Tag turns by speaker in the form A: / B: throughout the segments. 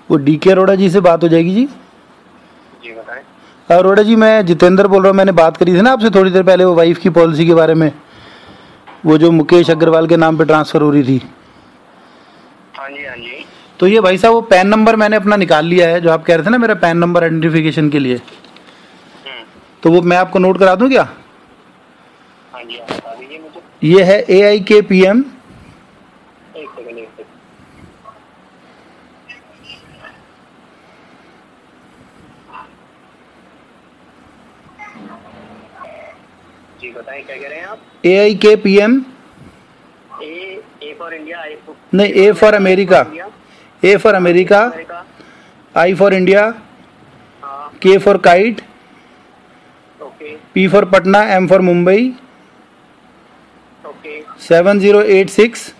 A: वो डीके अरोड़ा जी से बात हो जाएगी जी।
B: जी बताएं।
A: अरोड़ा जी, मैं जितेंद्र बोल रहा हूँ। मैंने बात करी थी ना आपसे थोड़ी देर पहले, वो वाइफ की पॉलिसी के बारे में, वो जो मुकेश अग्रवाल के नाम पे ट्रांसफ़र हो रही थी।
B: हाँ जी हाँ जी।
A: तो ये भाई साहब, वो पैन नंबर मैंने अपना निकाल लिया है, जो आप कह रहे थे ना मेरा पैन नंबर आइडेंटिफिकेशन के लिए। तो वो मैं आपको नोट करा दूं क्या?
B: हाँ जी, आप बता दीजिए मुझे।
A: ये है AIKPM।
B: एक सेकंड। जी बताएं, क्या कह रहे हैं आप?
A: AIKPM।
B: ए फॉर इंडिया,
A: नहीं, A for America, A for America, I for India, K for kite,
B: okay
A: P for Patna, M for Mumbai,
B: okay
A: 7086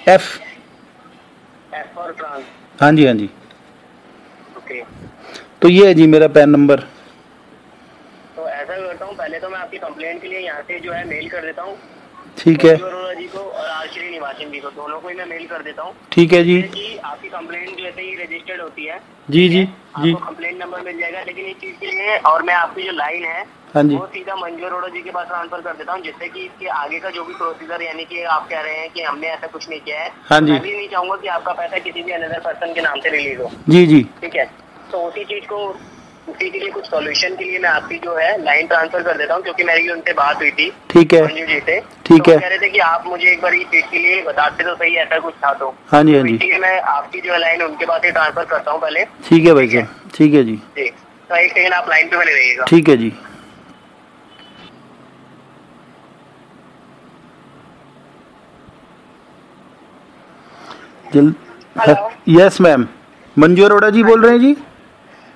A: F।
B: For France.
A: हाँ जी हाँ जी।
B: ओके,
A: तो ये है जी मेरा पैन नंबर।
B: तो ऐसा करता हूँ, पहले तो मैं आपकी कंप्लेंट के लिए यहाँ से जो है मेल कर देता हूँ।
A: ठीक है।
B: अरोड़ा जी को और आर श्रीनिवासन जी को, दोनों को ही मैं मेल कर देता हूँ।
A: ठीक है जी।
B: कि आपकी कंप्लेंट जैसे ही रजिस्टर्ड होती है,
A: जी जी जी।
B: आपको कंप्लेंट नंबर मिल जाएगा। लेकिन इस चीज के लिए और मैं आपकी जो लाइन है
A: हाँ जी।
B: वो सीधा मंजू अरोड़ा जी के पास ट्रांसफर कर देता हूँ, जिससे कि इसके आगे का जो भी प्रोसीजर, यानी कि आप कह रहे हैं कि हमने ऐसा कुछ नहीं किया है,
A: हाँ जी।
B: मैं भी नहीं चाहूंगा कि आपका पैसा किसी भी अनदर पर्सन के नाम से रिलीज हो।
A: जी जी।
B: ठीक है, तो उसी के लिए कुछ सॉल्यूशन के लिए मैं आपकी जो है लाइन ट्रांसफर कर देता हूँ, क्योंकि मेरी उनसे बात हुई थी।
A: ठीक है।
B: मंजू जी से।
A: ठीक
B: तो
A: है।
B: कह रहे थे कि आप मुझे एक बार इस चीज के लिए बताते तो सही, ऐसा कुछ था तो।
A: हाँ जी हाँ जी।
B: इसलिए मैं आपकी जो लाइन उनके पास ही ट्रांसफर करता हूँ पहले।
A: ठीक है भाई साहब। ठीक है जी।
B: तो एक सेकंड आप लाइन पे बने रहिएगा।
A: ठीक है जी। यस मैम, मंजू अरोड़ा जी बोल रहे हैं जी?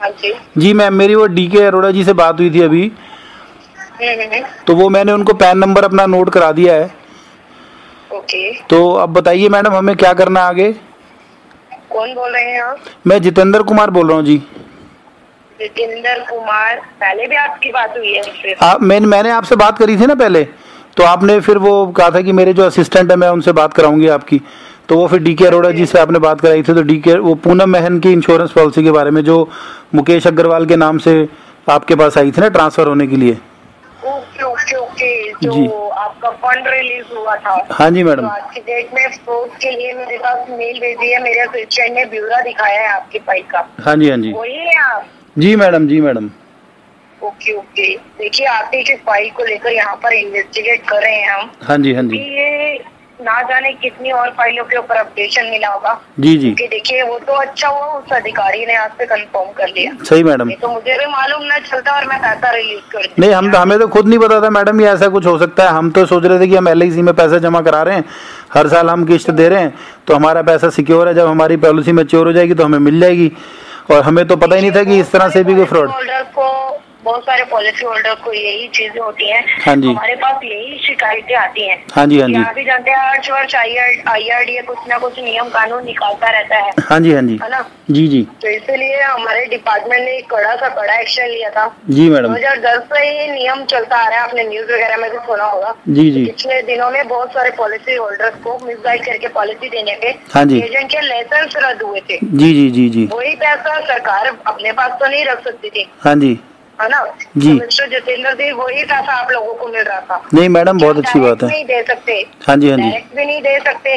B: हाँ जी।
A: जी मैम, मेरी वो डीके अरोड़ा जी से बात हुई थी अभी। तो वो मैंने उनको पैन नंबर अपना नोट करा दिया है।
B: ओके,
A: तो अब बताइए मैडम, हमें क्या करना है आगे?
B: कौन बोल रहे हैं आप?
A: मैं जितेंद्र कुमार बोल रहा हूँ जी।
B: जितेंद्र कुमार, पहले भी आपकी बात हुई है मुझसे?
A: मैंने आपसे बात करी थी ना पहले, तो आपने फिर वो कहा था कि मेरे जो असिस्टेंट है मैं उनसे बात कराऊंगी आपकी। तो वो फिर डीके अरोड़ा जी से आपने बात कराई थी। तो डीके, वो पूनम महन की इंश्योरेंस पॉलिसी के बारे में, जो मुकेश अग्रवाल के नाम से आपके पास आई थी ना ट्रांसफर होने के लिए।
B: ओके ओके ओके, जो आपका फंड रिलीज हुआ था।
A: हाँ जी मैडम।
B: तो आज की डेट में फ्रॉड के लिए मेरे पास मेल भेजी है, मेरे असिस्टेंट ने ब्यूरो दिखाया है आपकी फाइल का।
A: हाँ जी हाँ जी।
B: वही है आप?
A: जी मैडम, जी मैडम।
B: ओके ओके, देखिए आपकी की फाइल को लेकर यहाँ पर इन्वेस्टिगेट कर रहे हैं हम।
A: हाँ जी हाँ जी।
B: ये ना जाने कितनी और फाइलों के ऊपर अपडेशन मिला होगा।
A: जी जी।
B: क्योंकि देखिए वो तो अच्छा हुआ उस अधिकारी ने आज से कंफर्म कर लिया।
A: सही मैडम।
B: तो मुझे भी मालूम ना चलता और मैं पैसा रिलीज कर
A: नहीं, हमें तो खुद नहीं पता था मैडम ये ऐसा कुछ हो सकता है। हम तो सोच रहे थे कि हम LIC में पैसा जमा करा रहे हैं, हर साल हम किस्त दे रहे हैं, तो हमारा पैसा सिक्योर है। जब हमारी पॉलिसी मैच्योर हो जाएगी तो हमें मिल जाएगी। और हमें तो पता ही नहीं था कि इस तरह से भी कोई फ्रॉड।
B: बहुत सारे पॉलिसी होल्डर को यही चीजें होती हैं।
A: हाँ जी।
B: हमारे पास यही शिकायतें आती हैं।
A: हाँ जी हाँ जी।
B: आप भी जानते हैं हर वर्ष IRDA कुछ ना कुछ नियम कानून निकालता रहता है।
A: हाँ जी हाँ जी।
B: है ना?
A: जी जी।
B: तो इसलिए हमारे डिपार्टमेंट ने कड़ा एक्शन लिया था।
A: जी मैडम।
B: 2010 से ये नियम चलता आ रहा है, आपने न्यूज वगैरह में भी सुना होगा।
A: जी जी।
B: पिछले दिनों में बहुत सारे पॉलिसी होल्डर्स को मिसगाइड करके पॉलिसी देने के
A: हाँ जी।
B: एजेंट के लाइसेंस रद्द हुए थे।
A: जी जी जी जी।
B: वही पैसा सरकार अपने पास तो नहीं रख सकती थी,
A: हाँ जी।
B: है ना?
A: जी।
B: तो मिस्टर जितेंद्र जी, वही पैसा आप लोगों को मिल रहा था।
A: नहीं मैडम, बहुत अच्छी बात है।
B: नहीं दे सकते।
A: हाँ जी हाँ जी।
B: डायरेक्ट भी नहीं दे सकते।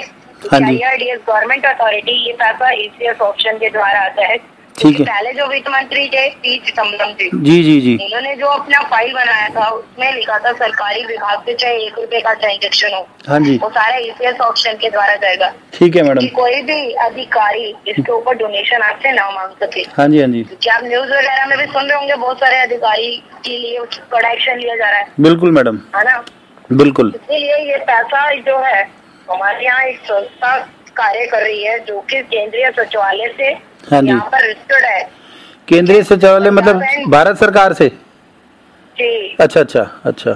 A: हाँ जी।
B: IRDS गवर्नमेंट अथॉरिटी, ये पैसा ECS ऑप्शन के द्वारा आता है।
A: ठीक है।
B: पहले जो वित्त मंत्री थे P चिदम्बरम जी,
A: जी जी जी,
B: इन्होंने जो अपना फाइल बनाया था उसमें लिखा था सरकारी विभाग से चाहे 1 रुपए का ट्रांजेक्शन हो,
A: हाँ जी,
B: वो सारा ECS ऑप्शन के द्वारा जाएगा।
A: ठीक है मैडम।
B: कोई भी अधिकारी इसके ऊपर डोनेशन आपसे ना मांग सके।
A: हाँ जी हाँ जी।
B: क्या आप न्यूज वगैरह में भी सुन रहे होंगे, बहुत सारे अधिकारी के लिए कड़ा एक्शन लिया जा रहा है।
A: बिल्कुल मैडम,
B: है ना?
A: बिल्कुल।
B: इसीलिए ये पैसा जो है हमारे यहाँ एक संस्था कार्य कर रही है जो कि केंद्रीय सचिवालय से यहाँ पर रजिस्टर्ड है।
A: केंद्रीय सचिवालय मतलब भारत सरकार से?
B: जी।
A: अच्छा अच्छा अच्छा।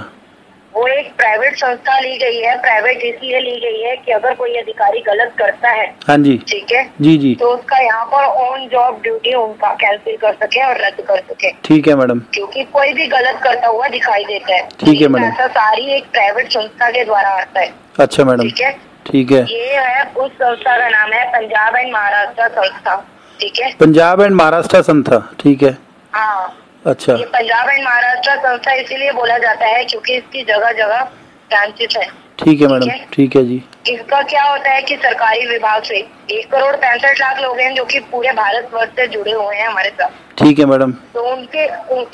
B: वो एक प्राइवेट संस्था ली गई है, प्राइवेट इसलिए ली गई है कि अगर कोई अधिकारी गलत करता है,
A: हाँ जी,
B: ठीक है
A: जी जी,
B: तो उसका यहाँ पर ऑन जॉब ड्यूटी उनका कैंसिल कर सके और रद्द कर सके।
A: ठीक है मैडम।
B: क्योंकि कोई भी गलत करता हुआ दिखाई देता है।
A: ठीक है मैडम।
B: ऐसा सारी एक प्राइवेट संस्था के द्वारा आता है।
A: अच्छा मैडम।
B: ठीक है,
A: ठीक है।
B: ये है उस संस्था का नाम है पंजाब एंड महाराष्ट्र संस्था, ठीक है।
A: पंजाब एंड महाराष्ट्र संस्था, ठीक है।
B: हाँ,
A: अच्छा।
B: ये पंजाब एंड महाराष्ट्र संस्था इसीलिए बोला जाता है क्योंकि इसकी जगह जगह ब्रांचेस है।
A: ठीक है मैडम, ठीक है जी।
B: इसका क्या होता है कि सरकारी विभाग से 1,65,00,000 लोग हैं जो कि पूरे भारत वर्ष से जुड़े हुए हैं हमारे साथ।
A: ठीक है मैडम।
B: तो उनके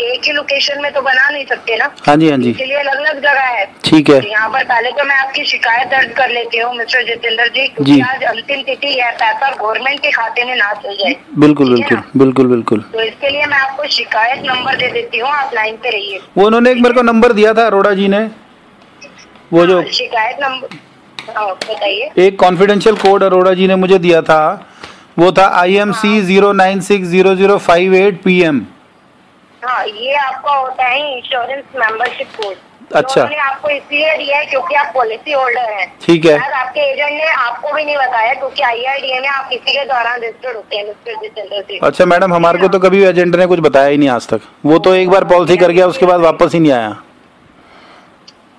B: एक ही लोकेशन में तो बना नहीं सकते ना।
A: हाँ जी, हाँ जी।
B: इसलिए अलग अलग जगह है।
A: ठीक है।
B: यहाँ पर पहले तो मैं आपकी शिकायत दर्ज कर लेती हूँ मिस्टर जितेंद्र जी, क्योंकि आज अंतिम तिथि है, पैसा गवर्नमेंट के खाते में ना चल जाए।
A: बिल्कुल बिल्कुल बिल्कुल बिल्कुल।
B: तो इसके लिए मैं आपको शिकायत नंबर दे देती हूँ, आप लाइन पे रहिए।
A: वो उन्होंने एक मेरे को नंबर दिया था अरोड़ा जी ने, वो जो
B: शिकायत नंबर बताइए।
A: एक कॉन्फिडेंशियल कोड अरोड़ा जी ने मुझे दिया था, वो था IMC 0960058 PM।
B: हाँ, ये आपका होता है इंश्योरेंस मेंबरशिप कोड।
A: अच्छा।
B: उन्होंने आपको इसलिए दिया है क्योंकि आप पॉलिसी होल्डर हैं।
A: ठीक है।
B: आपके एजेंट ने आपको भी नहीं बताया क्योंकि IRDA में आप किसी के दौरान रजिस्टर्ड होते हैं मिस्टर जितेंद्र जी।
A: अच्छा मैडम, हमारे को तो कभी एजेंट ने कुछ बताया ही नहीं आज तक। वो तो एक बार पॉलिसी कर गया, उसके बाद वापस ही नहीं आया।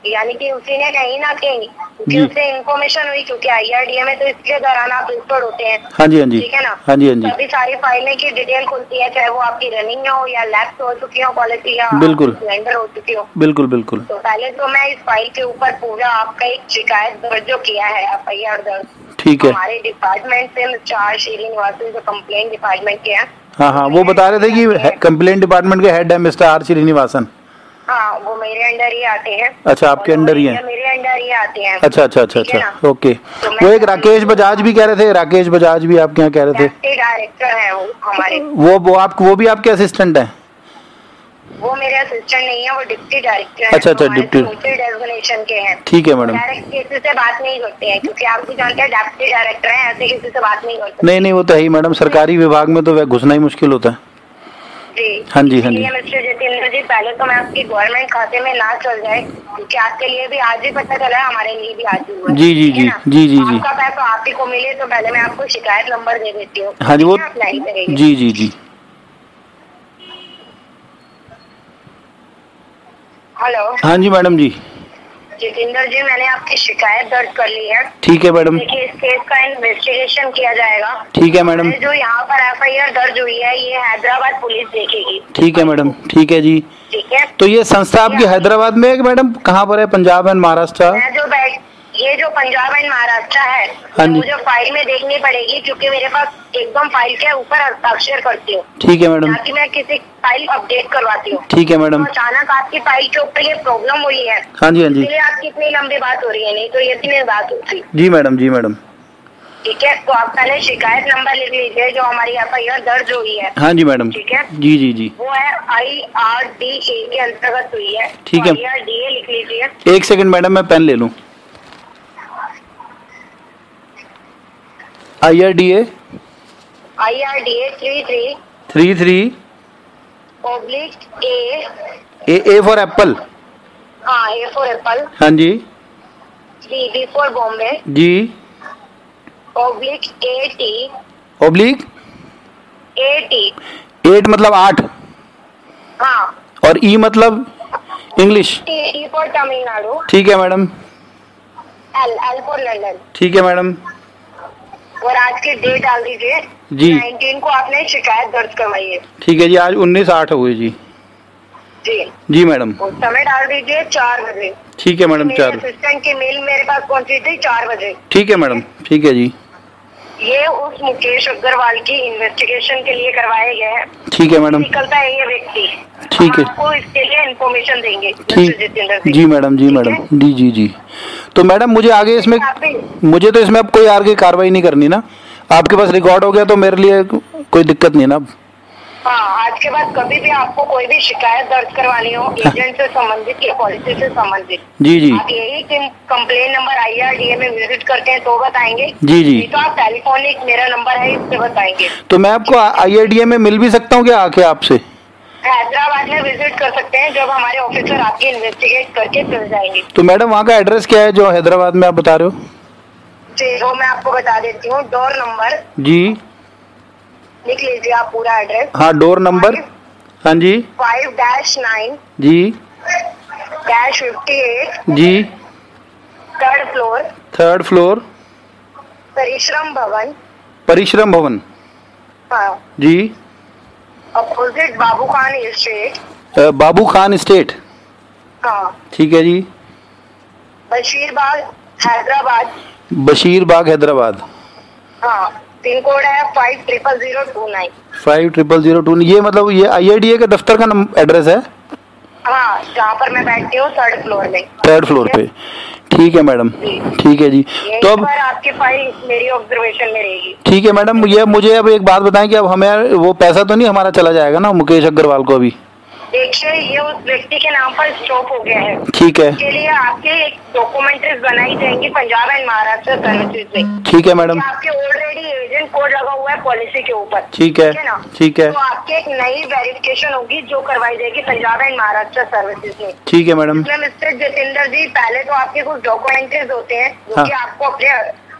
B: यानी कि उसी ने कहीं ना कहीं क्योंकि उसे इन्फॉर्मेशन हुई, क्योंकि IRDA में तो इसके दौरान आप रजिस्टर्ड होते हैं।
A: हाँ जी, हाँ जी।
B: ठीक है ना।
A: हाँ जी, हाँ जी।
B: सभी सारी फाइलें की डिटेल खुलती है, चाहे वो आपकी रनिंग में हो या लैप्स हो चुकी हो पॉलिसी या
A: बिल्कुल
B: सिलेंडर हो चुकी हो।
A: बिल्कुल बिल्कुल।
B: तो पहले तो मैं इस फाइल के ऊपर पूरा आपका एक शिकायत दर्ज जो किया है FIR दर्ज,
A: ठीक है।
B: हमारे डिपार्टमेंट से मिस्टर आर श्रीनिवासन जो कंप्लेंट डिपार्टमेंट के हैं।
A: हाँ हाँ, वो बता रहे थे कि कंप्लेंट डिपार्टमेंट के हेड है मिस्टर R श्रीनिवासन।
B: हाँ, वो मेरे अंडर ही आते हैं।
A: अच्छा, आपके अंडर ही हैं?
B: मेरे अंडर ही आते हैं।
A: अच्छा अच्छा अच्छा अच्छा, ओके।
B: तो
A: वो एक राकेश बजाज भी कह रहे थे, राकेश बजाज भी आपके यहाँ कह रहे थे।
B: डायरेक्टर है वो हमारे।
A: वो भी आपके असिस्टेंट हैं?
B: वो मेरे असिस्टेंट नहीं है, वो डिप्टी डायरेक्टर है।
A: अच्छा अच्छा, डिप्टी
B: डेजिग्नेशन के हैं।
A: ठीक है मैडम।
B: डायरेक्ट किसी से बात नहीं करते हैं क्योंकि आप भी जानते हैं डिप्टी डायरेक्टर हैं, ऐसे किसी से बात नहीं करते।
A: नहीं नहीं, वो तो है ही मैडम, सरकारी विभाग में तो वह घुसना ही मुश्किल होता है।
B: जी
A: हाँ जी, हाँ जी।
B: मिस्टर जितेंद्र जी, पहले तो मैं आपकी गवर्नमेंट खाते में ना चल जाए, क्योंकि आपके लिए भी आज ही पता चला है, हमारे लिए भी आज ही हुआ।
A: जी जी जी जी जी जी।
B: आपका पैसा आप ही को मिले, तो पहले मैं आपको शिकायत नंबर दे देती हूँ।
A: हाँ जी, वो जी जी जी।
B: हेलो।
A: हाँ जी मैडम जी।
B: जितेंद्र जी, मैंने आपकी शिकायत दर्ज कर ली है।
A: ठीक है मैडम।
B: देखिए, इस केस का इन्वेस्टिगेशन किया जाएगा।
A: ठीक है मैडम।
B: जो यहाँ पर FIR दर्ज हुई है, ये हैदराबाद पुलिस देखेगी।
A: ठीक है मैडम, ठीक है जी।
B: ठीक है।
A: तो ये संस्था आपकी हैदराबाद में है कि मैडम कहाँ पर है? पंजाब एंड महाराष्ट्र?
B: ये जो पंजाब एंड महाराष्ट्र है,
A: हाँ जी।
B: मुझे फाइल में देखनी पड़ेगी क्योंकि मेरे पास एकदम फाइल के ऊपर हस्ताक्षर करती हूँ।
A: ठीक है मैडम।
B: ताकि मैं किसी फाइल अपडेट करवाती हूँ।
A: ठीक है मैडम।
B: तो अचानक आपकी फाइल के ऊपर ये प्रॉब्लम हुई है।
A: हाँ जी, हाँ जी।
B: इसलिए आपकी इतनी लंबी बात हो रही है, नहीं तो ये इतनी बात होती।
A: जी मैडम, जी मैडम।
B: ठीक है, तो आप पहले शिकायत नंबर लिख लीजिए जो हमारी FIR दर्ज हुई है।
A: हाँ जी मैडम।
B: ठीक है।
A: जी जी जी।
B: वो है IRDA के अंतर्गत हुई है।
A: ठीक है।
B: IRDA लिख लीजिए।
A: एक सेकंड मैडम, मैं पेन ले लूँ। IRDA 33 A for apple.
B: हाँ, A फॉर एप्पल।
A: हाँ जी।
B: B for Bombay.
A: जी।
B: /AT
A: 8 मतलब 8।
B: हाँ।
A: और E मतलब इंग्लिश।
B: T for Tamil Nadu.
A: ठीक है मैडम।
B: L for London.
A: ठीक है मैडम।
B: और आज की डेट डाल दीजिए
A: जी।
B: 19 को आपने शिकायत दर्ज करवाई है।
A: ठीक है जी, आज 19/8 हुई जी।
B: जी
A: जी मैडम।
B: समय डाल दीजिए 4 बजे।
A: ठीक है मैडम, 4।
B: असिस्टेंट की मेल मेरे पास पहुंची थी 4 बजे।
A: ठीक है मैडम, ठीक है जी।
B: ये उस मुकेश अग्रवाल की इन्वेस्टिगेशन के लिए करवाए गए हैं।
A: ठीक है मैडम।
B: निकलता है ये व्यक्ति।
A: ठीक है।
B: आपको इसके लिए इन्फॉर्मेशन देंगे।
A: ठीक। जी मैडम, जी मैडम, जी जी जी। तो मैडम मुझे आगे इसमें, मुझे तो इसमें अब कोई आगे कार्रवाई नहीं करनी ना? आपके पास रिकॉर्ड हो गया तो मेरे लिए कोई दिक्कत नहीं ना अब?
B: हाँ, आज के बाद कभी भी आपको कोई भी शिकायत दर्ज करवानी हो एजेंट से संबंधित या पॉलिसी से संबंधित,
A: जी जी,
B: आप यही कंप्लेन नंबर IRDA में विजिट करते हैं तो बताएंगे।
A: जी जी।
B: तो आप टेलीफोनिक मेरा नंबर है, इससे बताएंगे।
A: तो मैं आपको IRDA में मिल भी सकता हूँ क्या आके आपसे?
B: हैदराबाद में विजिट कर सकते हैं, जब हमारे ऑफिसर आपकी इन्वेस्टिगेट करके चल जाएंगे।
A: तो मैडम वहाँ का एड्रेस क्या है जो हैदराबाद में आप बता रहे हो?
B: जी, वो मैं आपको बता देती हूँ। डोर नंबर
A: जी
B: लिख लीजिए आप पूरा एड्रेस।
A: हाँ, डोर नंबर। हाँ जी।
B: 5-9
A: जी
B: -58
A: जी।
B: 3rd floor.
A: 3rd फ्लोर
B: परिश्रम भवन।
A: परिश्रम भवन।
B: हाँ
A: जी।
B: अपोजिट बाबू खान एस्टेट।
A: बाबू खान एस्टेट।
B: हाँ
A: ठीक है जी।
B: बशीरबाग हैदराबाद।
A: बशीरबाग हैदराबाद।
B: हाँ पिन कोड है 500029।
A: 500029। ये मतलब ये IRDA के दफ्तर का एड्रेस है?
B: हाँ जहाँ पर मैं बैठती हूँ 3rd फ्लोर में।
A: 3rd फ्लोर पे। ठीक है मैडम। ठीक है जी। तो अब
B: आपकी फाइल मेरी ऑब्जर्वेशन में रहेगी।
A: ठीक है मैडम, ये मुझे अब एक बात बताएं कि अब हमें वो पैसा तो नहीं हमारा चला जाएगा ना मुकेश अग्रवाल को अभी?
B: देखिए ये उस व्यक्ति के नाम पर स्टॉप हो गया है।
A: ठीक है।
B: इसके लिए आपके एक डॉक्यूमेंट्रीज बनाई जाएंगी पंजाब एंड महाराष्ट्र सर्विसेज में।
A: ठीक है मैडम।
B: आपके ऑलरेडी एजेंट कोड लगा हुआ है पॉलिसी के ऊपर।
A: ठीक है
B: ना?
A: ठीक है।
B: तो आपकी एक नई वेरिफिकेशन होगी जो करवाई जाएगी पंजाब एंड महाराष्ट्र सर्विसेज में।
A: ठीक है मैडम।
B: मिस्टर जितेंद्र जी, पहले तो आपके कुछ डॉक्यूमेंट्रीज होते हैं जो कि आपको अपने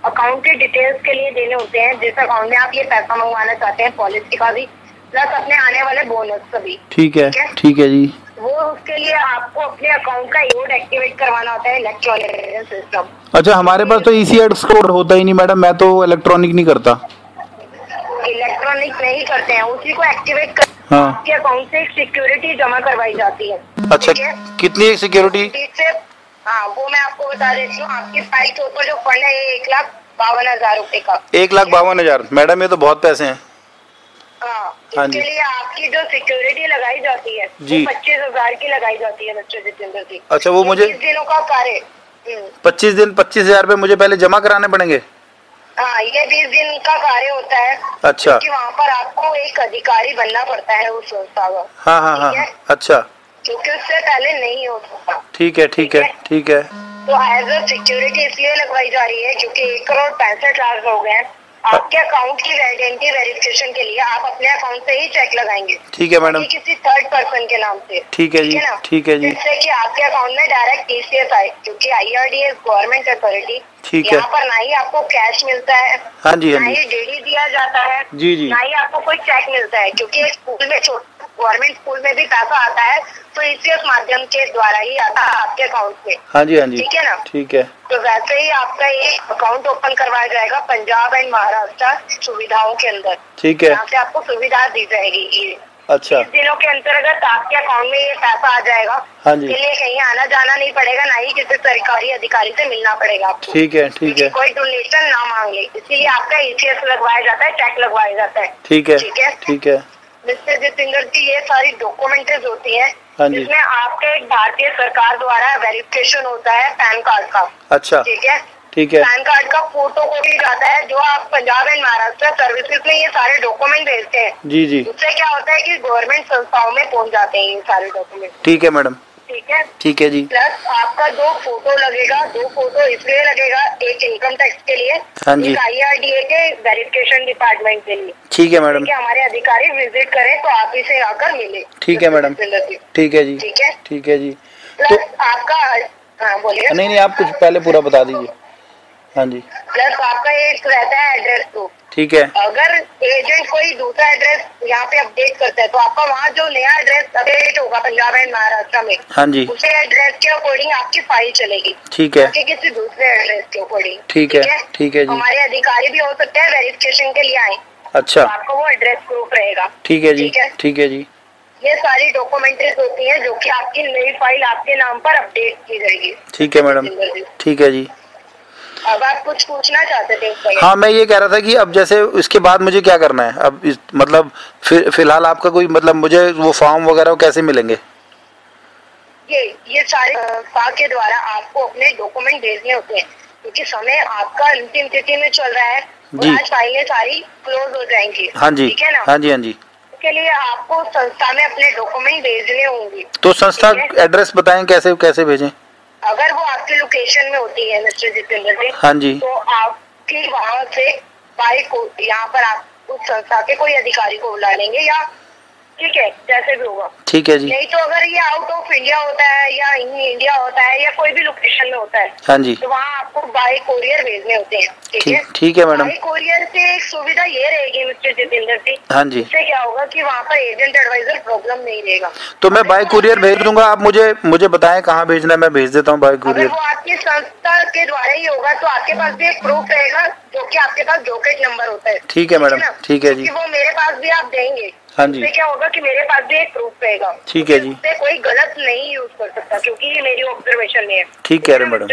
B: अकाउंट के डिटेल्स के लिए देने होते हैं, जिस अकाउंट में आप ये पैसा मंगवाना चाहते हैं, पॉलिसी का भी प्लस अपने आने वाले बोनस का भी।
A: ठीक है। ठीक है जी।
B: वो उसके लिए आपको अपने अकाउंट का ईओड एक्टिवेट करवाना होता है, इलेक्ट्रॉनिक सिस्टम।
A: अच्छा, हमारे पास तो ECS कोड होता ही नहीं मैडम, मैं तो इलेक्ट्रॉनिक नहीं करता।
B: इलेक्ट्रॉनिक नहीं करते हैं, उसी को एक्टिवेट कर आपके अकाउंट से एक सिक्योरिटी जमा करवाई जाती है।
A: अच्छा, कितनी सिक्योरिटी?
B: हाँ वो मैं आपको बता देती हूँ। आपकी फाइल के ऊपर जो फंड है 1,52,000 रुपए का।
A: 1,52,000 मैडम, ये तो बहुत पैसे हैं।
B: हाँ इसके लिए आपकी जो सिक्योरिटी लगाई जाती है
A: जी
B: 25,000 की लगाई जाती है मिस्टर जितेंद्र जी।
A: अच्छा, वो मुझे
B: 20 दिनों का कार्य।
A: 25 दिन 25,000 रुपए मुझे पहले जमा कराने पड़ेंगे?
B: हाँ ये 20 दिन का कार्य होता है।
A: अच्छा।
B: क्योंकि वहाँ पर आपको एक अधिकारी बनना पड़ता है उस संस्था का।
A: हाँ हाँ हाँ। अच्छा,
B: क्योंकि उससे पहले नहीं हो सकता।
A: ठीक है ठीक है ठीक है।
B: तो एज अ सिक्योरिटी इसलिए लगवाई जा रही है क्योंकि 1,65,00,000 लोग हैं। आपके अकाउंट की आइडेंटिटी वेरिफिकेशन के लिए आप अपने अकाउंट से ही चेक लगाएंगे। ठीक है मैडम। किसी थर्ड पर्सन के नाम से। ठीक है जी। ठीक है जी। जिससे कि आपके अकाउंट में डायरेक्ट TCS आए, क्योंकि IRDA गवर्नमेंट अथॉरिटी।
A: ठीक है।
B: यहाँ पर ना ही आपको कैश मिलता है,
A: हाँ जी,
B: ना ही DD दिया जाता है,
A: जी जी, ना
B: ही आपको कोई चेक मिलता है, क्योंकि एक स्कूल में गवर्नमेंट स्कूल में भी पैसा आता है तो ECS माध्यम के द्वारा ही आता है आपके अकाउंट में। हाँ जी हाँ जी। ठीक है ना? ठीक है। तो वैसे ही आपका ये अकाउंट ओपन करवाया जाएगा पंजाब एंड महाराष्ट्र सुविधाओं के अंदर। ठीक है। यहाँ से आपको सुविधा दी जाएगी ये। अच्छा। 20 दिनों के अंतर्गत आपके अकाउंट में ये पैसा आ जाएगा। हाँ जी। इसके लिए कहीं आना जाना नहीं पड़ेगा, ना ही किसी सरकारी अधिकारी से मिलना पड़ेगा आपको। ठीक है ठीक है। कोई डोनेशन ना मांग ले, इसीलिए आपका ECS लगवाया जाता है, चेक लगवाया जाता है। ठीक है ठीक है ठीक है। मिस्टर जितेंद्र जी, ये सारी डॉक्यूमेंट्रीज होती है जिसमें आपके एक भारतीय सरकार द्वारा वेरिफिकेशन होता है पैन कार्ड का। अच्छा। ठीक है ठीक है। पैन कार्ड का फोटो को भी जाता है जो आप पंजाब एंड महाराष्ट्र सर्विसेज में ये सारे डॉक्यूमेंट भेजते हैं। जी जी। उससे क्या होता है कि गवर्नमेंट संस्थाओं में पहुंच जाते हैं ये सारे डॉक्यूमेंट। ठीक है मैडम। ठीक है ठीक है जी। प्लस आपका 2 फोटो लगेगा। 2 फोटो इसलिए लगेगा, एक इनकम टैक्स के लिए, हाँ जी, एक IRDA के वेरिफिकेशन डिपार्टमेंट के लिए। ठीक है मैडम। हमारे अधिकारी विजिट करें तो आप इसे आकर मिले। ठीक है मैडम। ठीक है जी। ठीक है ठीक है जी। प्लस आपका, हाँ बोलिए। नहीं नहीं, आप कुछ पहले पूरा बता दीजिए। हाँ जी। प्लस आपका एक रहता है एड्रेस प्रूफ। ठीक है। अगर एजेंट कोई दूसरा एड्रेस यहाँ पे अपडेट करता है तो आपका वहाँ जो नया एड्रेस अपडेट होगा पंजाब एंड महाराष्ट्र में, हाँ जी, उसे एड्रेस के अकॉर्डिंग आपकी फाइल चलेगी। ठीक है। किसी दूसरे एड्रेस के अकॉर्डिंग। ठीक है ठीक है जी। हमारे अधिकारी भी हो सकते हैं वेरिफिकेशन के लिए आए। अच्छा। तो आपको वो एड्रेस प्रूफ रहेगा। ठीक है जी। ठीक है जी। ये सारी डॉक्यूमेंट्रीज होती है जो कि आपकी नई फाइल आपके नाम पर अपडेट की जाएगी। ठीक है मैडम। ठीक है जी। अब आप कुछ पूछना चाहते थे? हाँ, मैं ये कह रहा था कि अब जैसे इसके बाद मुझे क्या करना है अब मतलब फिलहाल आपका कोई मतलब मुझे वो फॉर्म वगैरह कैसे मिलेंगे? ये सारे संस्था के द्वारा आपको अपने डॉक्यूमेंट भेजने होते हैं, क्योंकि समय आपका अंतिम तिथि में चल रहा है और आज फाइलें सारी क्लोज हो जाएंगी। हाँ जी। ठीक है ना? हाँ जी हाँ जी। के लिए आपको संस्था में अपने डॉक्यूमेंट भेजने होंगे। तो संस्था एड्रेस बताएं कैसे कैसे भेजें? अगर वो आपके लोकेशन में होती है मिस्टर जितेंद्र जी, हाँ जी, तो आपकी वहाँ से बाइक को यहाँ पर आप उस संस्था के कोई अधिकारी को बुला लेंगे या ठीक है, जैसे भी होगा।
A: ठीक है जी।
B: नहीं तो अगर ये आउट ऑफ इंडिया होता है या इन इंडिया होता है या कोई भी लोकेशन में होता है,
A: हाँ जी,
B: तो वहाँ आपको बाय कोरियर भेजने होते हैं।
A: ठीक है मैडम।
B: बाय कोरियर से एक सुविधा ये रहेगी मिस्टर जितेंद्र जी,
A: हाँ जी,
B: इससे क्या होगा कि वहाँ पर एजेंट एडवाइजर प्रॉब्लम नहीं रहेगा।
A: तो मैं बाय कुरियर भेज दूंगा, आप मुझे बताएं कहाँ भेजना है, मैं भेज देता हूँ बाय कुरियर।
B: अगर वो आपकी संस्था के द्वारा ही होगा तो आपके पास भी एक प्रूफ रहेगा, जो कि आपके पास डॉकेट नंबर होता है।
A: ठीक है मैडम, ठीक है जी।
B: वो मेरे पास भी आप देंगे।
A: हाँ जी,
B: क्या होगा कि मेरे पास भी एक प्रूफ रहेगा।
A: ठीक है जी।
B: कोई गलत नहीं यूज कर सकता, क्योंकि ये मेरी ऑब्जर्वेशन में है।
A: ठीक है मैडम,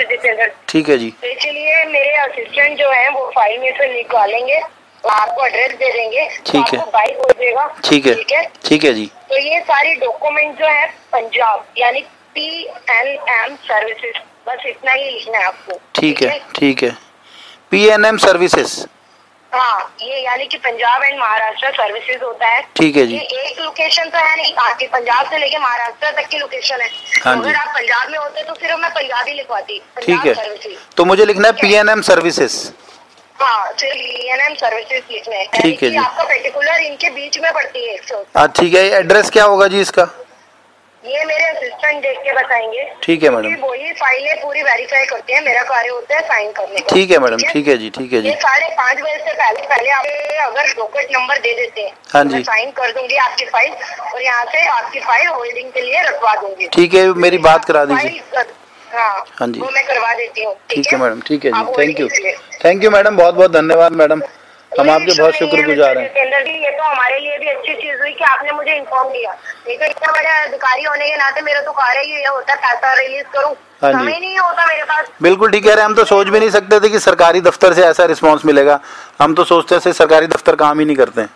A: ठीक है जी।
B: तो इसलिए मेरे असिस्टेंट जो है वो फाइल में से निकालेंगे, आपको एड्रेस दे देंगे,
A: ठीक है,
B: बाइक हो जाएगा।
A: ठीक है, ठीक है जी।
B: तो ये सारी डॉक्यूमेंट जो है पंजाब यानी PNM सर्विसेज, बस इतना ही लिखना है आपको।
A: ठीक है, ठीक है, PNM सर्विसेज।
B: हाँ, ये यानी कि पंजाब एंड महाराष्ट्र सर्विसेज होता है।
A: ठीक है जी।
B: ये एक लोकेशन तो है नहीं, आपके पंजाब से लेके महाराष्ट्र तक की लोकेशन है।
A: हाँ
B: तो
A: जी।
B: अगर आप पंजाब में होते तो सिर्फ मैं पंजाबी लिखवाती।
A: ठीक है, तो मुझे लिखना है PNM सर्विसेज।
B: हाँ, सिर्फ PNM सर्विसेज लिखना है।
A: ठीक है जी।
B: आपका पर्टिकुलर इनके बीच में पड़ती है।
A: ठीक है, एड्रेस क्या होगा जी इसका?
B: ये मेरे असिस्टेंट देख के बताएंगे।
A: ठीक है मैडम।
B: वही फाइलें पूरी वेरीफाई करते हैं, मेरा कार्य होता है साइन करने का।
A: ठीक है मैडम, ठीक है जी, ठीक है जी।
B: 5:30 बजे से पहले आप अगर डॉकेट नंबर दे देते हैं,
A: हाँ जी,
B: साइन कर दूंगी आपकी फाइल और यहाँ से आपकी फाइल होल्डिंग के लिए रखवा दूंगी।
A: ठीक है, मेरी बात करा दीजिए।
B: हाँ
A: जी,
B: वो मैं करवा देती हूँ।
A: ठीक है मैडम, ठीक है जी। थैंक यू मैडम, बहुत बहुत धन्यवाद मैडम, हम आपके बहुत शुक्रगुजार हैं।
B: ये तो हमारे लिए भी अच्छी चीज हुई कि आपने मुझे इन्फॉर्म किया। नहीं तो इतना बड़ा अधिकारी होने के नाते मेरा तो कार्य ही ये होता है, पैसा रिलीज करूँ, समय नहीं होता मेरे पास।
A: बिल्कुल ठीक है, हम तो सोच भी नहीं सकते थे कि सरकारी दफ्तर से ऐसा रिस्पांस मिलेगा। हम तो सोचते थे सरकारी दफ्तर काम ही नहीं करते।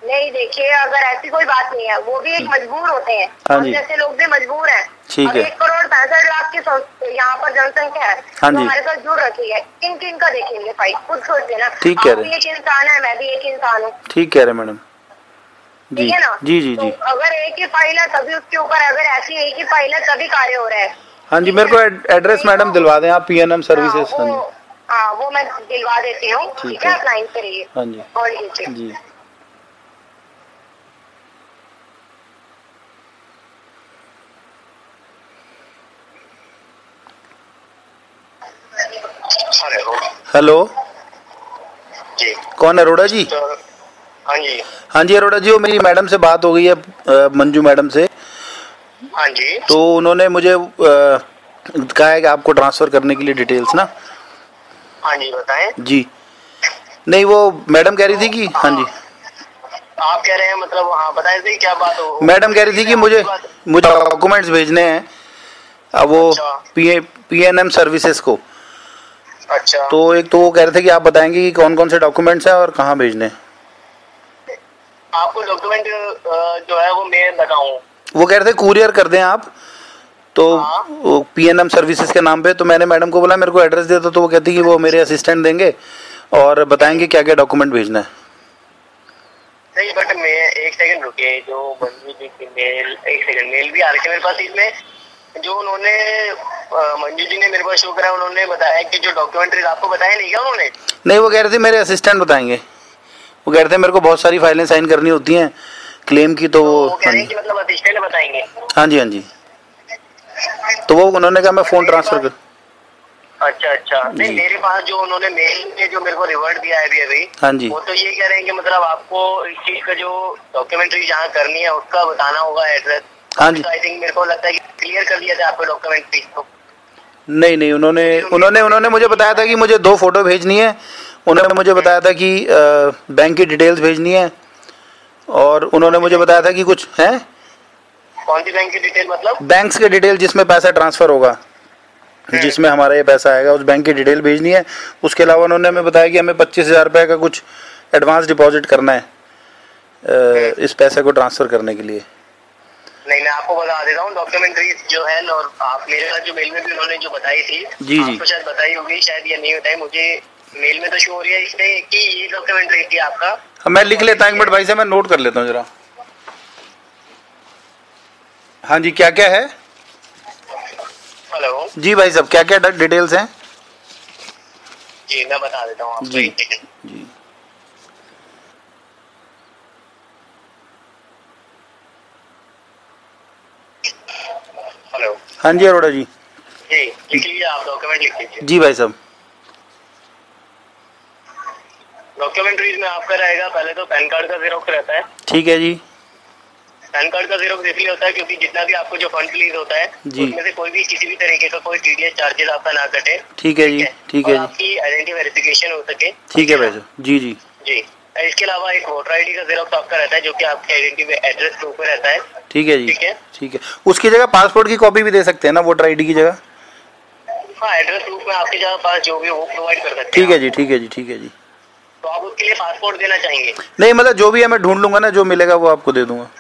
B: नहीं, देखिए अगर ऐसी कोई बात नहीं है, वो भी एक मजबूर होते हैं। हम जैसे लोग भी मजबूर हैं।
A: ठीक है।
B: 1,65,00,000 की यहाँ पर जनसंख्या है,
A: हाँ जी,
B: हमारे साथ जुड़ रखी है। किन किन का देखेंगे फाइल, खुद सोचते ना।
A: ठीक कह रहे,
B: एक इंसान है, मैं भी एक इंसान हूँ।
A: ठीक कह रहे मैडम,
B: ठीक है ना?
A: जी जी जी।
B: अगर एक ही फाइल है तभी उसके ऊपर, अगर ऐसी एक ही फाइल है तभी कार्य हो रहा है।
A: हाँ जी, मेरे को एड्रेस मैडम दिलवा दें आप, PNM सर्विसेज।
B: हाँ, वो मैं दिलवा देती हूँ। ठीक है, आप लाइन पे रहिए।
A: हाँ जी,
B: और लीजिए
A: जी। हेलो
B: जी,
A: कौन, अरोड़ा जी?
B: हाँ जी,
A: हाँ जी अरोड़ा जी, वो मेरी मैडम से बात हो गई है, मंजू मैडम से।
B: हाँ जी,
A: तो उन्होंने मुझे कहा है कि आपको ट्रांसफर करने के लिए डिटेल्स ना।
B: हाँ जी, बताएं
A: जी। नहीं, वो मैडम कह रही थी कि हाँ जी,
B: आप कह रहे हैं मतलब, हाँ बताएं सही क्या बात हो।
A: मैडम कह रही थी कि मुझे डॉक्यूमेंट्स भेजने हैं, अब वो PNM सर्विसेज को।
B: अच्छा,
A: तो एक तो वो कह रहे थे कि आप बताएंगे कि कौन कौन से डॉक्यूमेंट्स हैं और कहाँ भेजने हैं।
B: आपको डॉक्यूमेंट जो है वो मैं बताऊं?
A: वो कह रहे थे कुरियर कर दें आप, तो PNM सर्विसेज के नाम पे। तो मैंने मैडम को बोला मेरे को एड्रेस दे दो, तो वो कहती कि वो मेरे असिस्टेंट देंगे और बताएंगे क्या क्या डॉक्यूमेंट भेजना है।
B: नहीं, बट मैं एक सेकंड रुकिए, जो मंजू जी की मेल, एक सेकंड, मेल भी आ रखी है मेरे पास। इसमें जो उन्होंने मंजू जी ने मेरे पास शो करा, उन्होंने बताया कि जो डॉक्यूमेंट्रीज आपको बताया नहीं क्या उन्होंने?
A: नहीं, वो कह रहे थे मेरे असिस्टेंट बताएंगे। वो कह रहे थे मेरे को बहुत सारी फाइलें साइन करनी होती हैं क्लेम की, तो वो
B: कह रहे हैं कि मतलब असिस्टेंट बताएंगे।
A: हाँ जी, हाँ जी। तो वो उन्होंने कहा मैं फोन ट्रांसफर कर।
B: अच्छा अच्छा, नहीं मेरे पास जो उन्होंने मेल में जो मेरे को रिवर्ट दिया है अभी,
A: हाँ जी,
B: वो तो ये कह रहे हैं कि मतलब आपको इस चीज का जो डॉक्यूमेंट्री जहाँ करनी है उसका बताना होगा एड्रेस।
A: हाँ जी,
B: आई थिंक मेरे को लगता है कि क्लियर कर दिया था आपको डॉक्यूमेंट्री तो।
A: नहीं, उन्होंने मुझे बताया था कि मुझे 2 फोटो भेजनी है। उन्होंने मुझे बताया था कि बैंक की डिटेल्स भेजनी है, और उन्होंने मुझे बताया था कि कुछ है।
B: कौन सी बैंक की डिटेल मतलब?
A: बैंक्स के डिटेल जिसमें पैसा ट्रांसफर होगा, जिसमें हमारा ये पैसा आएगा, उस बैंक की डिटेल भेजनी है। उसके अलावा उन्होंने हमें बताया कि हमें 25,000 रुपये का कुछ एडवांस डिपॉजिट करना है इस पैसे को ट्रांसफर करने के लिए।
B: नहीं, मैं आपको बता देता हूँ डॉक्यूमेंट्री जो है, और आप मेरे साथ जो मेल में भी उन्होंने जो बताई थी,
A: जी जी,
B: आपको शायद बताई होगी, शायद ये नहीं बताई मुझे। मेल में तो शो हो रही है इसमें कि ये डॉक्यूमेंट्री थी आपका।
A: मैं लिख लेता हूँ, एक मिनट भाई से मैं नोट कर लेता हूँ जरा। हाँ जी, क्या क्या है?
B: हेलो
A: जी भाई साहब, क्या क्या डिटेल्स हैं?
B: जी, मैं बता देता हूँ आपको।
A: जी जी,
B: हेलो।
A: हाँ जी अरोड़ा जी।
B: जी लिख लीजिए, आप डॉक्यूमेंट लिख लीजिए।
A: जी भाई साहब।
B: डॉक्यूमेंट्रीज में आपका रहेगा, पहले तो पैन कार्ड का जेरोक्स रहता है।
A: ठीक है जी।
B: पैन कार्ड का जेरोक्स इसलिए होता है क्योंकि जितना भी आपको जो फंड रिलीज होता है उसमें से कोई भी किसी भी तरीके का कोई टीडीएस चार्जेस आपका ना कटे।
A: ठीक है जी। ठीक है जी।
B: आपकी आइडेंटिटी वेरिफिकेशन हो सके।
A: ठीक है भाई साहब। जी जी
B: जी। इसके अलावा एक वोटर आईडी का जेरोक्स आपका रहता है जो कि आपके आइडेंटिटी एड्रेस प्रूफ में रहता है।
A: ठीक है जी।
B: ठीक है।
A: ठीक है, उसकी जगह पासपोर्ट की कॉपी भी दे सकते हैं ना वोटर आईडी की जगह?
B: हाँ, एड्रेस प्रूफ में आपके जहाँ पास जो भी वो प्रोवाइड कर सकते हैं।
A: ठीक है जी। ठीक है जी। ठीक है जी।
B: तो आप उसके लिए पासपोर्ट देना चाहेंगे?
A: नहीं मतलब जो भी है मैं ढूंढ लूंगा ना, जो मिलेगा वो आपको दे दूंगा।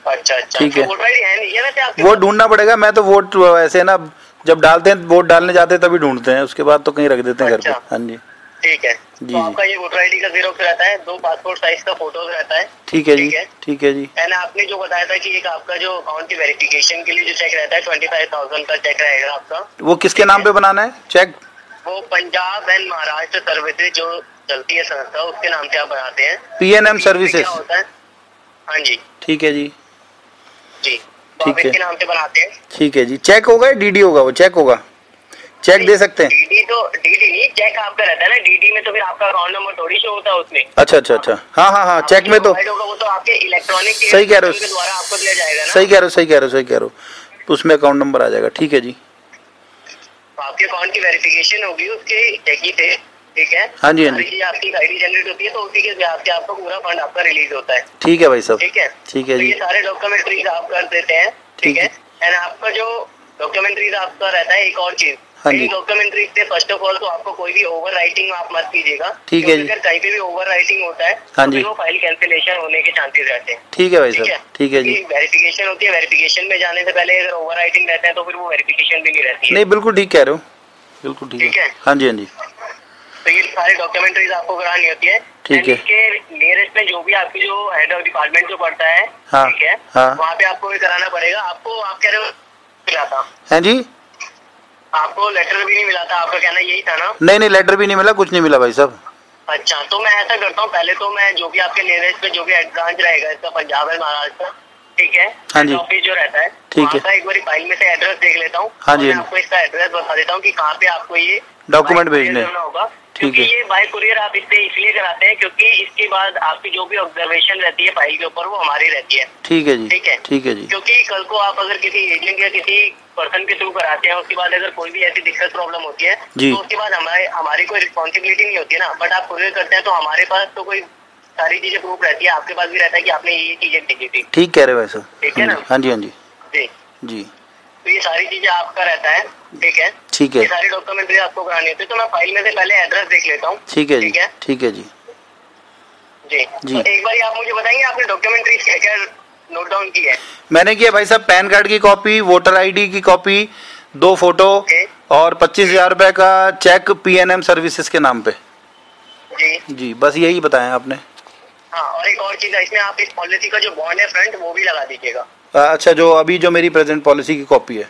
B: अच्छा अच्छा।
A: ठीक है।
B: वोटर आईडी है नहीं है वैसे आपके?
A: वो ढूंढना पड़ेगा, मैं तो वोट ऐसे ना जब डालते हैं वोट डालने जाते हैं तभी ढूंढते हैं, उसके बाद तो कहीं रख देते हैं घर पे। हाँ जी।
B: ठीक है।
A: जी
B: तो आपका ये वोटर आईडी का जेरोक्स रहता है, 2 पासपोर्ट साइज का फोटोज रहता है।
A: ठीक है जी। ठीक है जी।
B: एंड आपने जो बताया था कि एक आपका जो अकाउंट की वेरिफिकेशन के लिए जो चेक रहता है 25,000 का चेक रहेगा आपका।
A: वो किसके नाम पे बनाना है चेक?
B: वो पंजाब एंड महाराष्ट्र सर्विसेज जो चलती है संस्था, उसके नाम से आप बनाते हैं।
A: PNM सर्विसेज
B: क्या होता है? हाँ जी।
A: ठीक है जी।
B: जी, तो आप इसके नाम से बनाते हैं।
A: ठीक है जी। चेक होगा या डीडी होगा? वो चेक होगा, चेक दे सकते हैं?
B: डीडी नहीं, चेक आपका रहता है ना। डीडी में तो फिर आपका अकाउंट नंबर थोड़ी शो होता है उसमें।
A: अच्छा अच्छा अच्छा। हाँ हाँ हाँ, चेक में तो
B: वो तो आपके इलेक्ट्रॉनिक
A: सही कह रहे हो,
B: के द्वारा आपको दिया जाएगा ना।
A: सही कह रहे हो, सही कह रहे हो, सही कह रहे हो, उसमें अकाउंट नंबर आ जाएगा। ठीक है जी।
B: तो आपके अकाउंट की वेरिफिकेशन होगी उसके चेक ही से। ठीक है।
A: हाँ जी हाँ जी।
B: आपकी आईडी जनरेट होती है तो उसी के ब्याज से आपका पूरा फंड आपका रिलीज होता है।
A: ठीक है भाई साहब।
B: ठीक है।
A: ठीक है
B: तो
A: जी।
B: ये सारे डॉक्यूमेंट्रीज आप कर देते हैं। ठीक है। एंड आपका जो डॉक्यूमेंट्रीज आपका रहता है, एक और चीज, इन डॉक्यूमेंट्रीज से फर्स्ट ऑफ ऑल तो आपको कोई भी ओवर राइटिंग आप मत कीजिएगा। ठीक है जी। अगर कहीं पे भी ओवर राइटिंग होता है तो फिर वो फाइल कैंसिलेशन होने के चांसेस रहते हैं।
A: ठीक है भाई साहब। ठीक है जी।
B: वेरिफिकेशन होती है, वेरिफिकेशन में जाने से पहले अगर ओवर राइटिंग रहता है तो फिर वो वेरिफिकेशन भी नहीं रहती है।
A: नहीं बिल्कुल ठीक कह रहे हो, बिल्कुल ठीक है। हाँ जी हाँ जी।
B: तो ये सारी डॉक्यूमेंट्रीज आपको करानी होती है।
A: ठीक है।
B: इसके नियरेस्ट में जो भी आपकी जो हेड ऑफ डिपार्टमेंट जो पड़ता है,
A: हाँ,
B: ठीक है,
A: हाँ,
B: वहाँ पे आपको ये कराना पड़ेगा। आपको आप कह रहे हो मिला था?
A: हाँ जी।
B: आपको लेटर भी नहीं मिला था, आपका कहना यही था ना?
A: नहीं नहीं, लेटर भी नहीं मिला, कुछ नहीं मिला भाई साहब।
B: अच्छा, तो मैं ऐसा करता हूँ, पहले तो मैं जो भी आपके नियरेस्ट पे जो भी ब्रांच रहेगा इसका पंजाब है महाराष्ट्र, ठीक है,
A: हाँ जी,
B: ऑफिस जो रहता है,
A: ठीक है,
B: एक बार फाइल में से एड्रेस देख लेता हूँ।
A: हाँ जी,
B: आपको इसका एड्रेस बता देता हूँ कि कहाँ पे आपको ये
A: डॉक्यूमेंट भेजने
B: होगा।
A: ठीक
B: है।
A: ये
B: बाय कुरियर आप इसलिए कराते हैं क्योंकि इसके बाद आपकी जो भी ऑब्जर्वेशन रहती है फाइल के ऊपर वो हमारी रहती है।
A: ठीक है जी। ठीक है। ठीक है जी।
B: क्योंकि कल को आप अगर किसी एजेंट या किसी पर्सन के थ्रू कराते हैं, उसके बाद अगर कोई भी ऐसी दिक्कत प्रॉब्लम होती है तो उसके बाद हमारी कोई रिस्पॉन्सिबिलिटी नहीं होती है ना। बट आप कुरियर करते हैं तो हमारे पास तो कोई सारी चीजें प्रूफ रहती है, आपके पास भी रहता है कि आपने ये चीजें भेजी थी।
A: ठीक कह रहे हो वैसे।
B: ठीक है ना?
A: हाँ जी हाँ जी
B: जी
A: जी।
B: तो ये सारी चीजें आपका रहता है। ठीक है।
A: ठीक है।
B: ये सारी डॉक्यूमेंट्री आपको करानी होती है। तो मैं फाइल में से पहले एड्रेस देख लेता हूँ।
A: ठीक है जी। ठीक है जी।
B: जी जी। तो एक बार आप मुझे बताएंगे आपने डॉक्यूमेंट्री क्या क्या नोट डाउन की है?
A: मैंने किया भाई साहब, पैन कार्ड की कॉपी, वोटर आईडी की कॉपी, 2 फोटो और 25,000 रुपए का चेक PNM सर्विसेज के नाम पे।
B: जी
A: जी, बस यही बताया आपने।
B: हाँ, और एक और चीज है इसमें, आप इस पॉलिसी का जो बॉन्ड है फ्रंट वो भी लगा दीजिएगा।
A: अच्छा, जो अभी जो मेरी प्रेजेंट पॉलिसी की कॉपी है,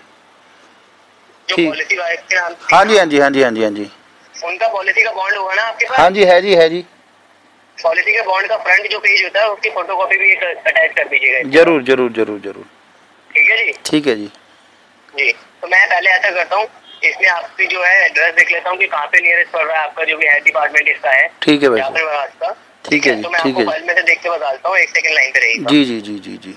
B: जो पॉलिसी वाइफ के नाम।
A: हाँ जी हाँ जी हाँ जी हाँ जी हाँ जी।
B: उनका पॉलिसी का बॉन्ड होगा ना आपके पास?
A: हाँ जी है जी, है जी।
B: पॉलिसी के बॉन्ड का फ्रंट जो पेज होता है उसकी फोटोकॉपी भी अटैच कर दीजिएगा।
A: जरूर जरूर जरूर जरूर।
B: ठीक है जी। ठीक है जी। जी, तो मैं पहले ऐसा करता हूँ, इसमें आपकी जो है एड्रेस देख लेता हूँ कि कहाँ पे नियरेस्ट पड़ रहा है आपका जो भी हेड डिपार्टमेंट इसका है। ठीक है भाई। ठीक है जी। तो मैं आपको फाइल में से देख के बताता हूँ, 1 सेकंड लाइन पे रहिएगा। जी जी जी जी जी।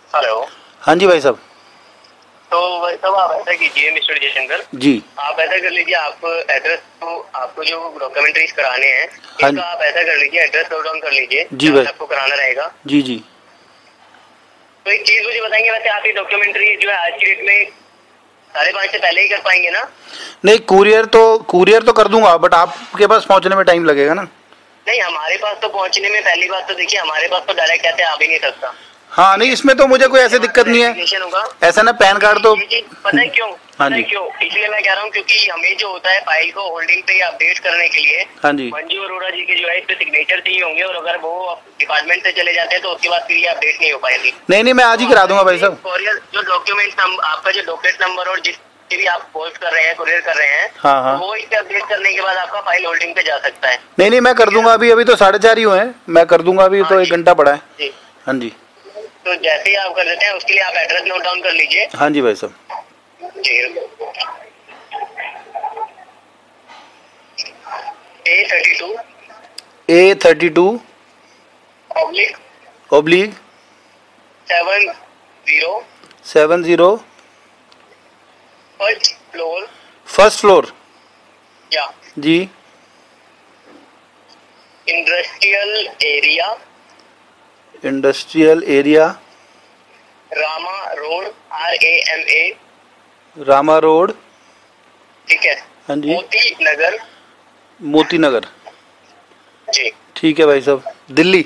B: हेलो। हाँ जी भाई साहब। तो भाई साहब आप ऐसा कीजिए मिस्टर जयशंकर जी, आप ऐसा कर लीजिए, आप एड्रेस तो आपको जो डॉक्यूमेंट्रीज कराने हैं इनका आप ऐसा कर लीजिए, एड्रेस नोट डाउन कर लीजिए जी भाई, आपको कराना रहेगा। जी जी। तो एक चीज मुझे बताएंगे, वैसे आप ये डॉक्यूमेंट्री जो है आज की डेट में 5:30 से पहले ही कर पाएंगे ना? नहीं, कुरियर तो कर दूंगा, बट आपके पास पहुंचने में टाइम लगेगा ना? नहीं, हमारे पास तो पहुंचने में, पहली बात तो देखिए हमारे पास तो डायरेक्ट कहते हैं आ भी नहीं सकता। हाँ नहीं, इसमें तो मुझे कोई ऐसी दिक्कत नहीं है, ऐसा ना पैन कार्ड तो पता है क्यों? हाँ जी क्यों, इसलिए मैं कह रहा हूँ क्योंकि हमें जो होता है फाइल को होल्डिंग पे अपडेट करने के लिए, हाँ जी, मंजू अरोड़ा जी के जो है इस पे सिग्नेचर चाहिए होंगे, और अगर वो डिपार्टमेंट से चले जाते हैं तो उसके बाद फिर ये अपडेट नहीं हो पाएगी। नहीं नहीं, मैं आज ही करा दूंगा भाई साहब। जो डॉक्यूमेंट आपका जो डॉक्यूमेंट नंबर और जिस की भी आप पोस्ट कर रहे हैं, कुरियर कर रहे हैं,
A: हाँ हाँ,
B: वो इसे अपडेट करने के बाद आपका फाइल होल्डिंग पे जा सकता है।
A: नहीं मैं कर दूंगा, अभी तो 4:30 ही हुए हैं, मैं कर दूंगा अभी, तो 1 घंटा पड़ा है
B: जी।
A: हाँ जी,
B: तो जैसे ही आप कर देते हैं उसके लिए आप एड्रेस नोट डाउन कर लीजिए।
A: हाँ जी भाई साहब
B: जी। A32
A: ऑब्लिक 70 फर्स्ट फ्लोर
B: या
A: जी, industrial area
B: Rama road
A: Rama road,
B: ठीक है,
A: हाँ जी,
B: मोती नगर जी,
A: ठीक है भाई साहब, दिल्ली,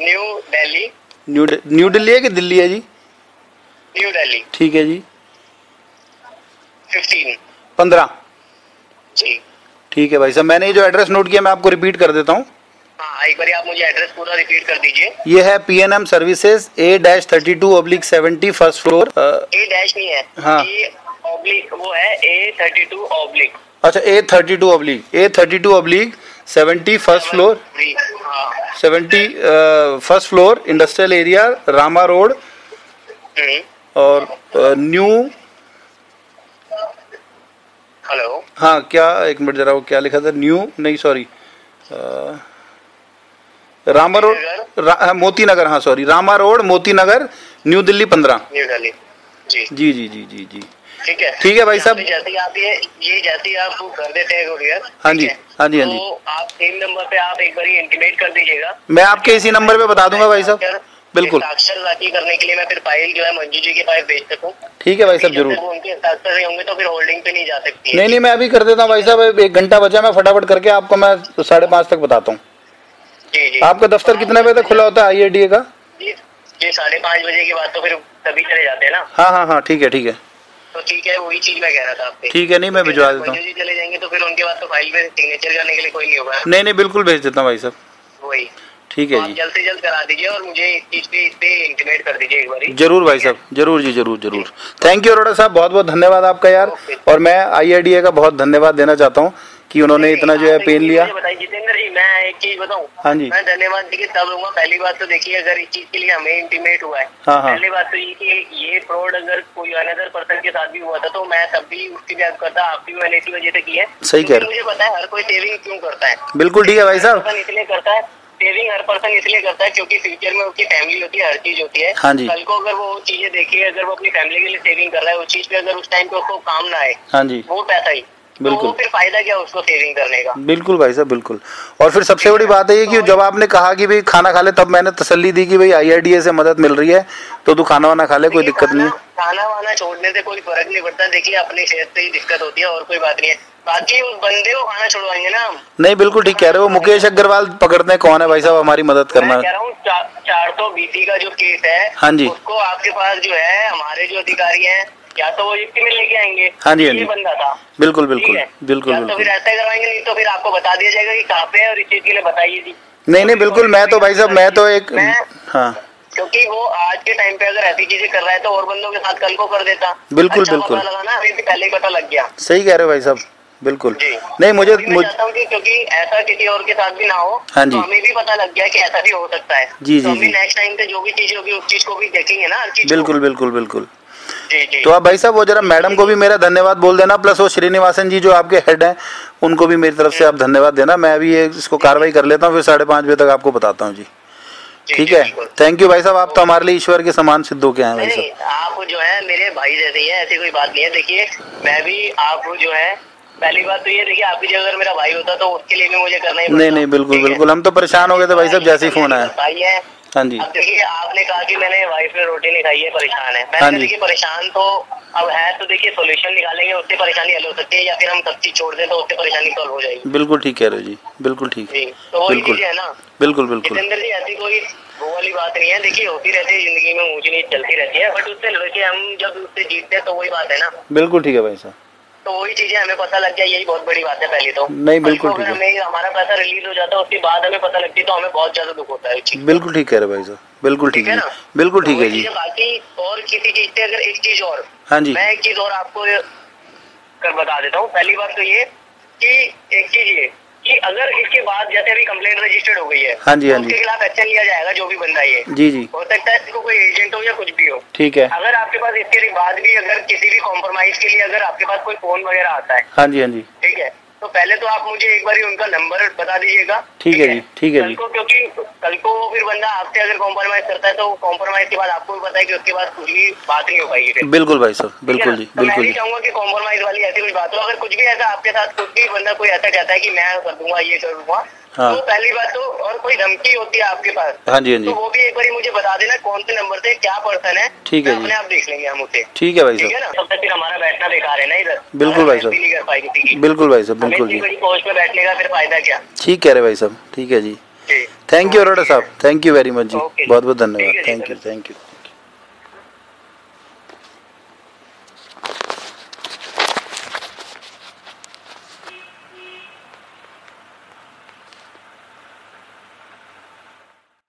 A: न्यू दिल्ली है कि दिल्ली है जी?
B: न्यू दिल्ली,
A: ठीक है जी,
B: 15
A: जी, ठीक है भाई साहब, मैंने ये जो एड्रेस नोट किया मैं आपको रिपीट कर देता हूँ।
B: हाँ, एक बार आप मुझे एड्रेस पूरा रिपीट कर दीजिए।
A: ये है PNM services A-32/70 first floor.
B: A dash नहीं है,
A: हाँ,
B: ऑब्लिक वो है A32 ऑब्लिक।
A: अच्छा A32/70 first floor, 70 first floor, industrial area Rama road और न्यू,
B: हेलो,
A: हाँ क्या, एक मिनट जरा, वो क्या लिखा था, न्यू नहीं सॉरी, रामा रोड मोती नगर, हाँ sorry, Rama road Moti Nagar, new Delhi 15।
B: New Delhi जी
A: जी जी जी जी जी,
B: ठीक है
A: भाई साहब,
B: जैसे आप ये जैसे ही आप कर देते हैं कुरियर,
A: हाँ जी हाँ जी हाँ जी,
B: तो आप सेम नंबर पे आप एक बार इंटीमेट कर दीजिएगा।
A: मैं आपके इसी नंबर पे बता दूंगा भाई साहब, बिल्कुल,
B: साक्षरता करने के लिए मैं फिर फाइल जो है मंजू जी के पास भेज सकूं।
A: ठीक है भाई साहब, जरूर,
B: उनके हस्ताक्षर होंगे तो फिर होल्डिंग पे नहीं जा सकती है।
A: नहीं मैं अभी कर देता हूँ भाई साहब, 1 घंटा बचा, मैं फटाफट करके आपको मैं 5:30 तक बताता हूँ।
B: जी जी,
A: आपका दफ्तर कितने बजे तक खुला होता है IRDA का?
B: जी 5:30 बजे के बाद तो फिर सभी चले जाते हैं ना।
A: हाँ ठीक है,
B: तो ठीक है, वही चीज मैं कह रहा था आपसे।
A: ठीक है, नहीं मैं भिजवा देता हूँ।
B: मंजू जी चले जाएंगे तो फिर उनके बाद तो फाइल पे सिग्नेचर करने के लिए कोई नहीं होगा।
A: नहीं बिल्कुल भेज देता हूँ भाई साहब,
B: वही,
A: ठीक है जी,
B: जल्द से जल्द करा दीजिए और मुझे इस पे इंटीमेट कर दीजिए एक बार।
A: जरूर भाई साहब, जरूर जी, जरूर। थैंक यू अरोड़ा साहब, बहुत बहुत धन्यवाद आपका यार, और मैं IRDA का बहुत धन्यवाद देना चाहता हूँ कि उन्होंने इतना जो है पेन लिया।
B: बताइए जितेंद्र जी, मैं एक चीज बताऊं,
A: हाँ जी,
B: मैं धन्यवाद देखिए तब दूंगा। पहली बात तो देखिए, अगर इस चीज के लिए हमें इंटीमेट हुआ है,
A: हाँ
B: पहली बात तो ये कि ये फ्रॉड अगर कोई अनदर पर्सन के साथ भी हुआ था तो मैं तब भी उसकी भी हेल्प करता, आपकी भी मैंने इसी वजह से की है।
A: सही कह रहे,
B: मुझे पता है हर कोई सेविंग क्यों करता है।
A: बिल्कुल ठीक है भाई साहब,
B: इसलिए करता है सेविंग, हर पर्सन इसलिए करता है क्योंकि फ्यूचर में उसकी फैमिली होती है, हर चीज होती है।
A: हाँ जी,
B: कल को अगर वो चीजें देखिए, अगर वो अपनी फैमिली के लिए सेविंग कर रहा है, उस चीज पे अगर उस टाइम पे उसको काम ना आए,
A: हाँ जी,
B: वो पैसा ही,
A: बिल्कुल,
B: तो फिर फायदा क्या उसको सेविंग करने का।
A: बिल्कुल भाई साहब, बिल्कुल। और फिर सबसे बड़ी बात है ये कि जब आपने कहा कि भाई खाना खा ले, तब मैंने तसल्ली दी कि भाई IRDA से मदद मिल रही है तो तू खाना वाना खा ले, कोई दिक्कत नहीं है।
B: खाना वाना छोड़ने से कोई फर्क नहीं पड़ता, देखिए अपनी सेहत से ही दिक्कत होती है और कोई बात नहीं है। बाकी उस बंदे को खाना छुड़वाएंगे ना हम।
A: नहीं बिल्कुल ठीक कह रहे हो, मुकेश अग्रवाल पकड़ने कौन है भाई साहब, हमारी मदद करना।
B: मैं कह रहा हूँ 420 का जो केस है,
A: हाँ जी,
B: उसको आपके पास जो है हमारे जो अधिकारी हैं, या तो वो युक्ति में लेके आएंगे।
A: हाँ जी,
B: ये बंदा था,
C: बिल्कुल
B: तो फिर ऐसा करवाएंगे, नहीं तो फिर आपको बता दिया जाएगा कि कहाँ पे है और इस चीज के लिए बताइए जी।
A: नहीं बिल्कुल, मैं तो भाई साहब, मैं तो एक, हाँ,
B: क्योंकि वो आज के टाइम पे अगर ऐसी चीजें कर रहा है तो और बंदों के साथ कल को कर देता।
A: बिल्कुल
B: अच्छा
A: बिल्कुल,
B: पता लगा ना, अभी पहले ही पता लग गया।
A: सही कह रहे हो भाई साहब, बिल्कुल। नहीं
B: मैं चाहता हूँ कि क्योंकि ऐसा किसी और के साथ भी ना हो,
A: हाँ जी,
B: तो हमें भी पता लग गया कि ऐसा भी हो सकता है।
A: जी
B: तो
A: जी,
B: नेक्स्ट टाइम पे जो भी चीज होगी उस चीज को भी देखेंगे ना, हर चीज।
A: बिल्कुल बिल्कुल बिल्कुल।
B: जी जी,
A: तो आप भाई साहब वो जरा मैडम को भी मेरा धन्यवाद बोल देना, प्लस वो श्रीनिवासन जी जो आपके हेड हैं उनको भी मेरी तरफ से आप धन्यवाद देना। मैं अभी इसको कार्रवाई कर लेता हूँ, फिर 5:30 बजे तक आपको बताता हूँ जी। ठीक है, थैंक यू भाई साहब, आप तो हमारे लिए ईश्वर के समान सिद्ध होके आए भाई साहब।
B: आप जो है मेरे भाई जैसे ही है, ऐसी कोई बात नहीं है। देखिए मैं भी आप जो है, पहली बात तो ये देखिए, आपकी जगह अगर मेरा भाई होता तो उसके लिए भी मुझे करना ही पड़ता।
A: नहीं बिल्कुल बिल्कुल, हम तो परेशान हो गए थे भाई साहब जैसे ही फोन आया।
B: भाई है,
A: हाँ जी।
B: अब देखिए आपने कहा कि मैंने वाइफ ने रोटी नहीं खाई है, परेशान है। मैंने देखिए परेशान तो अब है, तो देखिए सोल्यूशन निकालेंगे, उससे परेशानी हल हो सकती है, या फिर हम सब चीज छोड़ दें तो उससे परेशानी सॉल्व हो जाएगी।
A: बिल्कुल ठीक कह रहे हो जी, बिल्कुल ठीक,
B: तो वही चीज है ना।
A: बिल्कुल बिल्कुल
B: जितेंद्र जी, ऐसी कोई वो वाली बात नहीं है। देखिए होती रहती है जिंदगी में, ऊंच नीच चलती रहती है, बट उससे लड़के हम जब उससे जीतते हैं तो वही बात है ना।
A: बिल्कुल ठीक है भाई साहब,
B: तो वही चीजें हमें पता लग गया, यही बहुत बड़ी बात है। पहले तो
A: नहीं बिल्कुल ठीक है,
B: हमें हमारा पैसा रिलीज हो जाता है, उसके बाद हमें पता लगती है तो हमें बहुत ज्यादा दुख होता है।
A: बिल्कुल ठीक कह रहे भाई साहब, बिल्कुल ठीक है, बिल्कुल ठीक है जी।
B: बाकी और किसी चीज से अगर एक चीज और,
A: हाँ जी,
B: मैं एक चीज और आपको कर बता देता हूँ। पहली बात तो ये कि एक चीज ये कि अगर इसके बाद जैसे अभी कंप्लेंट रजिस्टर्ड हो गई है,
A: हाँ जी, हाँ जी,
B: उसके खिलाफ एक्शन लिया जाएगा। जो भी बंदा ये
A: जी जी,
B: हो सकता है इसको कोई एजेंट हो या कुछ भी हो,
A: ठीक है।
B: अगर आपके पास इसके बाद भी अगर किसी भी कॉम्प्रोमाइज के लिए अगर आपके पास कोई फोन वगैरह आता है,
A: हाँ जी, हाँ जी,
B: ठीक है, तो पहले तो आप मुझे एक बार ही उनका नंबर बता दीजिएगा।
A: ठीक है जी, ठीक है जी।
B: क्योंकि कल को फिर बंदा आपसे अगर कॉम्प्रोमाइज करता है तो कॉम्प्रोमाइज के बाद आपको भी पता है कि उसके बाद कुछ भी बात नहीं हो पाएगी।
A: बिल्कुल भाई साहब, बिल्कुल जी,
B: तो मैं
A: बिल्कुल
B: नहीं चाहूंगा कि कॉम्प्रोमाइज वाली ऐसी कुछ बात हो। अगर कुछ भी ऐसा आपके साथ कुछ भी बंदा कोई ऐसा कहता है कि मैं कर दूंगा, ये कर दूंगा,
A: हाँ।
B: तो पहली बात तो और कोई धमकी होती है आपके पास,
A: हाँ जी, हाँ जी,
B: तो वो भी एक बार मुझे बता देना कौन से नंबर से क्या पर्सन है।
A: ठीक है जी,
B: अपने आप देख लेंगे हम उसे।
A: ठीक है भाई साहब,
B: ठीक है ना, तब तक फिर हमारा बैठना बेकार है ना इधर।
A: बिल्कुल भाई साहब,
B: नहीं कर पाएगी किसी की।
A: बिल्कुल भाई साहब, बिल्कुल जी,
B: बड़ी पोस्ट में बैठने का फिर फायदा क्या।
A: ठीक कह रहे भाई साहब, ठीक है जी। थैंक यू अरोड़ा साहब, थैंक यू वेरी मच जी, बहुत बहुत धन्यवाद, थैंक यू, थैंक यू।